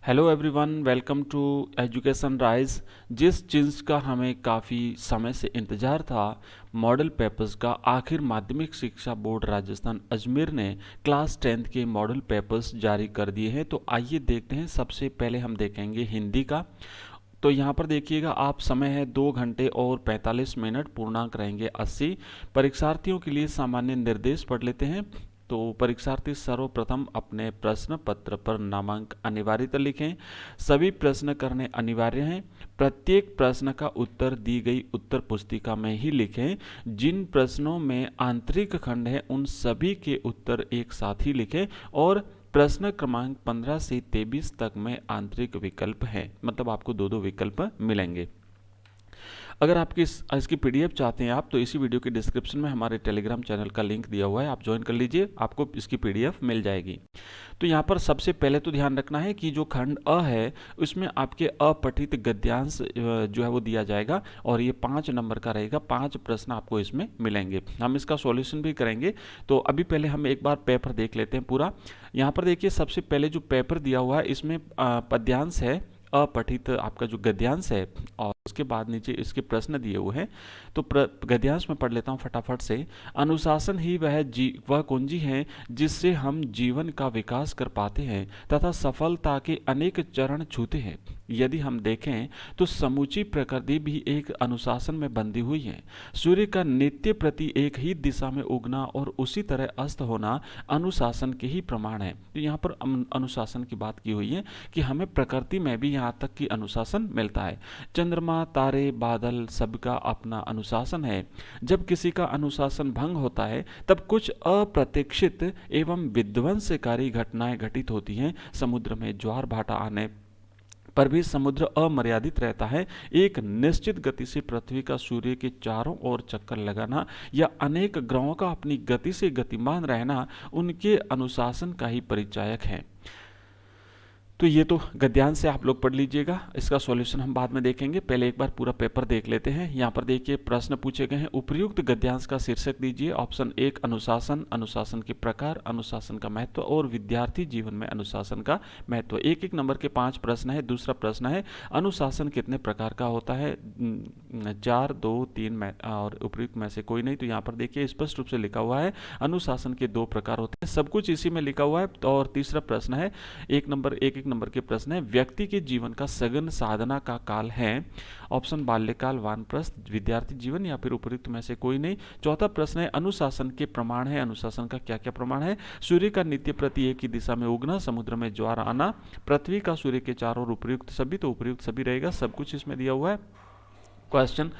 Hello everyone, welcome to Education Rise. जिस चीज़ का हमें काफ़ी समय से इंतज़ार था, मॉडल पेपर्स का, आखिर माध्यमिक शिक्षा बोर्ड राजस्थान अजमेर ने क्लास 10th के मॉडल पेपर्स जारी कर दिए हैं। तो आइए देखते हैं। सबसे पहले हम देखेंगे हिंदी का। तो यहाँ पर देखिएगा आप, समय है 2 घंटे और 45 मिनट, पूर्णांक रहेंगे 80। परीक्षार्थियों के लिए सामान्य निर्देश पढ़ लेते हैं। तो परीक्षार्थी सर्वप्रथम अपने प्रश्न पत्र पर नामांक अनिवार्यतः लिखें। सभी प्रश्न करने अनिवार्य हैं। प्रत्येक प्रश्न का उत्तर दी गई उत्तर पुस्तिका में ही लिखें। जिन प्रश्नों में आंतरिक खंड है उन सभी के उत्तर एक साथ ही लिखें। और प्रश्न क्रमांक 15 से 23 तक में आंतरिक विकल्प है, मतलब आपको दो दो विकल्प मिलेंगे। अगर आपकी इसकी पीडीएफ चाहते हैं आप, तो इसी वीडियो के डिस्क्रिप्शन में हमारे टेलीग्राम चैनल का लिंक दिया हुआ है, आप ज्वाइन कर लीजिए, आपको इसकी पीडीएफ मिल जाएगी। तो यहाँ पर सबसे पहले तो ध्यान रखना है कि जो खंड अ है उसमें आपके अपठित गद्यांश जो है वो दिया जाएगा, और ये 5 नंबर का रहेगा। 5 प्रश्न आपको इसमें मिलेंगे। हम इसका सॉल्यूशन भी करेंगे। तो अभी पहले हम एक बार पेपर देख लेते हैं पूरा। यहाँ पर देखिए, सबसे पहले जो पेपर दिया हुआ है इसमें पद्यांश है, अपठित आपका जो गद्यांश है, और उसके बाद नीचे इसके प्रश्न दिए हुए हैं। तो गद्यांश में पढ़ लेता हूँ फटाफट से। अनुशासन ही वह कुंजी है जिससे हम जीवन का विकास कर पाते हैं तथा सफलता के अनेक चरण छूते हैं। यदि हम देखें तो समूची प्रकृति भी एक अनुशासन में बंधी हुई है। सूर्य का नित्य प्रति एक ही दिशा में उगना और उसी तरह अस्त होना अनुशासन के ही प्रमाण है। तो यहाँ पर अनुशासन की बात की हुई है कि हमें प्रकृति में भी यहाँ तक कि अनुशासन मिलता है। चंद्रमा, तारे, बादल, सबका अपना अनुशासन है। जब किसी का अनुशासन भंग होता है तब कुछ अप्रत्याशित एवं विध्वंसकारी घटनाएं घटित होती हैं। समुद्र में ज्वार भाटा आने पर भी समुद्र अमर्यादित रहता है। एक निश्चित गति से पृथ्वी का सूर्य के चारों ओर चक्कर लगाना या अनेक ग्रहों का अपनी गति से गतिमान रहना उनके अनुशासन का ही परिचायक है। तो ये तो गद्यांश से आप लोग पढ़ लीजिएगा, इसका सॉल्यूशन हम बाद में देखेंगे। पहले एक बार पूरा पेपर देख लेते हैं। यहाँ पर देखिए प्रश्न पूछे गए हैं। उपर्युक्त गद्यांश का शीर्षक दीजिए। ऑप्शन 1 अनुशासन, अनुशासन के प्रकार, अनुशासन का महत्व और विद्यार्थी जीवन में अनुशासन का महत्व। एक एक नंबर के 5 प्रश्न है। दूसरा प्रश्न है, अनुशासन कितने प्रकार का होता है? 4, 2, 3 में, और उपर्युक्त में से कोई नहीं। तो यहाँ पर देखिए स्पष्ट रूप से लिखा हुआ है अनुशासन के 2 प्रकार होते हैं। सब कुछ इसी में लिखा हुआ है। और तीसरा प्रश्न है, एक नंबर के प्रश्न है, व्यक्ति के जीवन का सघन साधना का काल है। ऑप्शन बाल्यकाल, वानप्रस्थ, विद्यार्थी जीवन, या फिर उपयुक्त में से कोई नहीं। चौथा प्रश्न है, अनुशासन के प्रमाण है। अनुशासन का क्या क्या प्रमाण है? सूर्य का नित्य प्रति एक ही दिशा में उगना, समुद्र में ज्वार आना, पृथ्वी का सूर्य के चारों ओर उपयुक्त सभी। तो उपयुक्त सभी रहेगा, सब कुछ इसमें दिया हुआ है। क्वेश्चन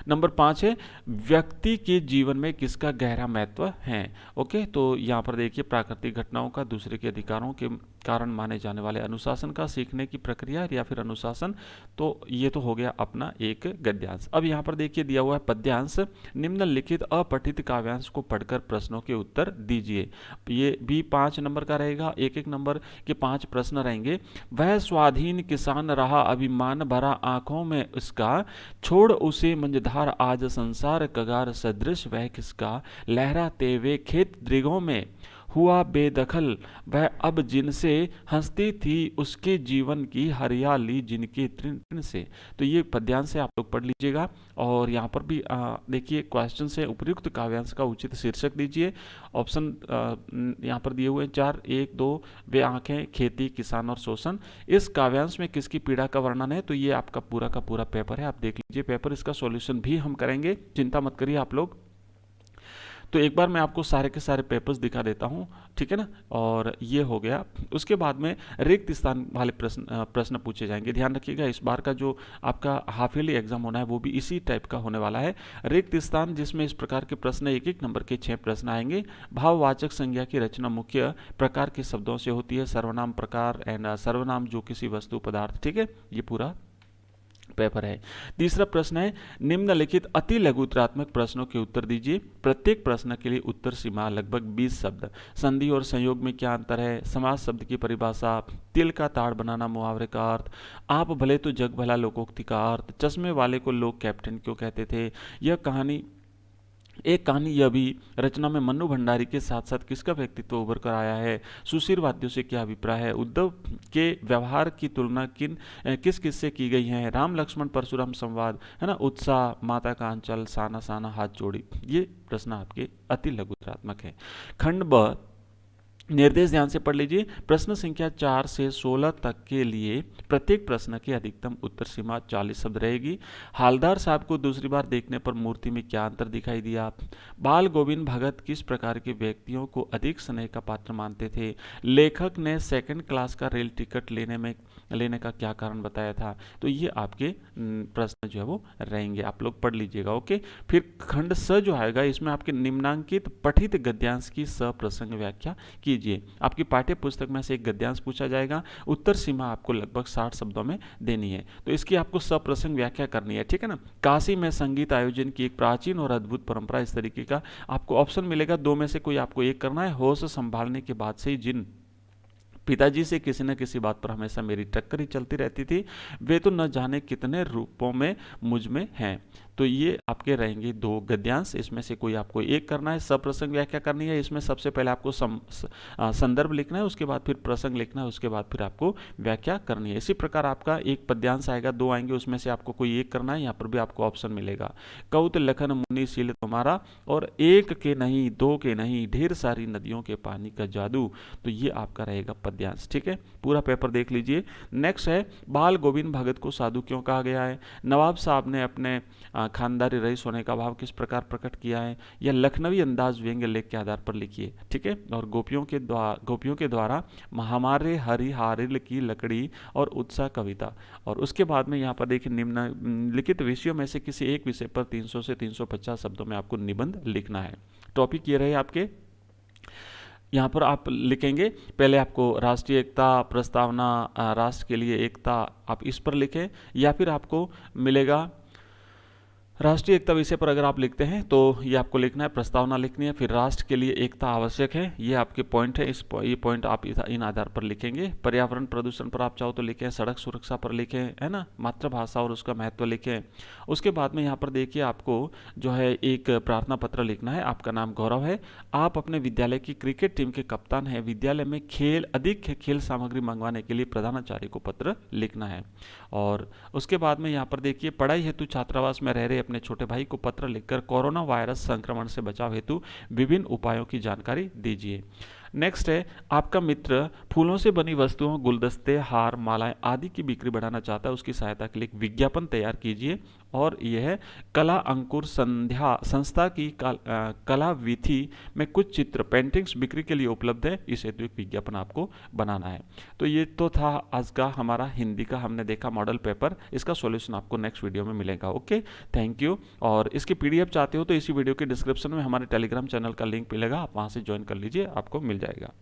नंबर 5 है, व्यक्ति के जीवन में किसका गहरा महत्व है? ओके, तो यहाँ पर देखिए प्राकृतिक घटनाओं का, दूसरे के अधिकारों के कारण माने जाने वाले अनुशासन का, सीखने की प्रक्रिया या फिर अनुशासन। तो ये तो हो गया अपना एक गद्यांश। अब यहाँ पर देखिए दिया हुआ है पद्यांश। निम्नलिखित अपठित काव्यांश को पढ़कर प्रश्नों के उत्तर दीजिए। ये भी 5 नंबर का रहेगा। एक एक नंबर के 5 प्रश्न रहेंगे। वह स्वाधीन किसान रहा, अभिमान भरा आंखों में उसका, छोड़ उसे मंझधार आज संसार कगार सदृश वह किसका, लहराते वे खेत दृगों में हुआ बेदखल, वह अब जिनसे हंसती थी उसके जीवन की हरियाली जिनके तृण से। तो ये पद्यांश से आप लोग पढ़ लीजिएगा। और यहाँ पर भी देखिए क्वेश्चन से, उपयुक्त काव्यांश का उचित शीर्षक दीजिए। ऑप्शन यहाँ पर दिए हुए 4, 1, 2, वे आंखें, खेती, किसान और शोषण। इस काव्यांश में किसकी पीड़ा का वर्णन है? तो ये आपका पूरा का पूरा पेपर है, आप देख लीजिए पेपर। इसका सॉल्यूशन भी हम करेंगे, चिंता मत करिए आप लोग। तो एक बार मैं आपको सारे के सारे पेपर्स दिखा देता हूँ, ठीक है ना। और ये हो गया। उसके बाद में रिक्त स्थान वाले प्रश्न पूछे जाएंगे। ध्यान रखिएगा, इस बार का जो आपका हाफ ईयरली एग्जाम होना है वो भी इसी टाइप का होने वाला है। रिक्त स्थान, जिसमें इस प्रकार के प्रश्न, एक एक नंबर के 6 प्रश्न आएंगे। भाववाचक संज्ञा की रचना मुख्य प्रकार के शब्दों से होती है। सर्वनाम प्रकार एंड सर्वनाम जो किसी वस्तु पदार्थ, ठीक है, ये पूरा पेपर है। तीसरा प्रश्न है, निम्नलिखित अति लघुतरात्मक प्रश्नों के उत्तर दीजिए। प्रत्येक प्रश्न के लिए उत्तर सीमा लगभग 20 शब्द। संधि और संयोग में क्या अंतर है? समास शब्द की परिभाषा, तिल का ताड़ बनाना मुहावरे का अर्थ, आप भले तो जग भला लोकोक्ति का अर्थ, चश्मे वाले को लोग कैप्टन क्यों कहते थे, यह कहानी एक कहानी यह भी, रचना में मन्नू भंडारी के साथ साथ किसका व्यक्तित्व उभर कर आया है, सुशील वाद्यों से क्या अभिप्राय है, उद्धव के व्यवहार की तुलना किस किस से की गई है, राम लक्ष्मण परशुराम संवाद, है ना, उत्साह, माता का अंचल, साना साना हाथ जोड़ी। ये प्रश्न आपके अति लघुतरात्मक है। खंड ब, निर्देश ध्यान से पढ़ लीजिए। प्रश्न संख्या 4 से 16 तक के लिए प्रत्येक प्रश्न की अधिकतम उत्तर सीमा 40 शब्द रहेगी। हालदार साहब को दूसरी बार देखने पर मूर्ति में क्या अंतर दिखाई दिया, बाल गोविंद भगत किस प्रकार के व्यक्तियों को अधिक स्नेह का पात्र मानते थे, लेखक ने सेकंड क्लास का रेल टिकट लेने का क्या कारण बताया था। तो ये आपके प्रश्न जो है वो रहेंगे, आप लोग पढ़ लीजिएगा। ओके, फिर खंड स जो आएगा, इसमें आपके निम्नांकित पठित गद्यांश की सप्रसंग व्याख्या कीजिए। आपकी पाठ्य पुस्तक में से एक गद्यांश पूछा जाएगा, उत्तर सीमा आपको लगभग 60 शब्दों में देनी है, तो इसकी आपको सप्रसंग व्याख्या करनी है, ठीक है ना। काशी में संगीत आयोजन की एक प्राचीन और अद्भुत परंपरा, इस तरीके का आपको ऑप्शन मिलेगा, दो में से कोई आपको एक करना है। होश संभालने के बाद से ही जिन पिताजी से किसी न किसी बात पर हमेशा मेरी टक्कर ही चलती रहती थी, वे तो न जाने कितने रूपों में मुझ में हैं। तो ये आपके रहेंगे दो गद्यांश, इसमें से कोई आपको एक करना है। सप्रसंग व्याख्या करनी है, इसमें सबसे पहले आपको संदर्भ लिखना है, उसके बाद फिर प्रसंग लिखना है, उसके बाद फिर आपको व्याख्या करनी है। इसी प्रकार आपका एक पद्यांश आएगा, दो आएंगे, उसमें से आपको कोई एक करना है, यहाँ पर भी आपको ऑप्शन मिलेगा। कौत लखन मुनि शील तुम्हारा, और एक के नहीं दो के नहीं ढेर सारी नदियों के पानी का जादू। तो ये आपका रहेगा पद्यांश, ठीक है। पूरा पेपर देख लीजिए। नेक्स्ट है, बाल गोविंद भगत को साधु क्यों कहा गया है, नवाब साहब ने अपने खानदारी रईस होने का भाव किस प्रकार प्रकट किया है, या लखनवी अंदाज व्यंग्य लेख के आधार पर लिखिए, ठीक है। और गोपियों के द्वारा हमारे हरि हारिल की लकड़ी और उत्साह कविता। और उसके बाद में यहाँ पर देखिए, निम्नलिखित विषयों में से किसी एक विषय पर 300 से 350 शब्दों में आपको निबंध लिखना है। टॉपिक ये रहे आपके, यहाँ पर आप लिखेंगे पहले आपको राष्ट्रीय एकता प्रस्तावना, राष्ट्र के लिए एकता, आप इस पर लिखें, या फिर आपको मिलेगा राष्ट्रीय एकता विषय पर अगर आप लिखते हैं तो ये आपको लिखना है, प्रस्तावना लिखनी है, फिर राष्ट्र के लिए एकता आवश्यक है, ये आपके पॉइंट है, ये पॉइंट आप इन आधार पर लिखेंगे। पर्यावरण प्रदूषण पर आप चाहो तो लिखें, सड़क सुरक्षा पर लिखें, है ना, मातृभाषा और उसका महत्व लिखें। उसके बाद में यहाँ पर देखिए आपको जो है एक प्रार्थना पत्र लिखना है। आपका नाम गौरव है, आप अपने विद्यालय की क्रिकेट टीम के कप्तान हैं, विद्यालय में अधिक खेल सामग्री मंगवाने के लिए प्रधानाचार्य को पत्र लिखना है। और उसके बाद में यहाँ पर देखिए, पढ़ाई हेतु छात्रावास में रह रहे अपने छोटे भाई को पत्र लिखकर कोरोना वायरस संक्रमण से बचाव हेतु विभिन्न उपायों की जानकारी दीजिए। नेक्स्ट है, आपका मित्र फूलों से बनी वस्तुओं, गुलदस्ते, हार, मालाएं आदि की बिक्री बढ़ाना चाहता है, उसकी सहायता के लिए एक विज्ञापन तैयार कीजिए। और यह है, कला अंकुर संस्था की कला विधि में कुछ चित्र पेंटिंग्स बिक्री के लिए उपलब्ध है, इस हेतु एक विज्ञापन आपको बनाना है। तो ये तो था आज का हमारा हिंदी का, हमने देखा मॉडल पेपर, इसका सॉल्यूशन आपको नेक्स्ट वीडियो में मिलेगा। Okay, thank you. और इसकी पीडीएफ चाहते हो तो इसी वीडियो के डिस्क्रिप्शन में हमारे टेलीग्राम चैनल का लिंक मिलेगा, आप वहाँ से ज्वाइन कर लीजिए, आपको मिल जाएगा।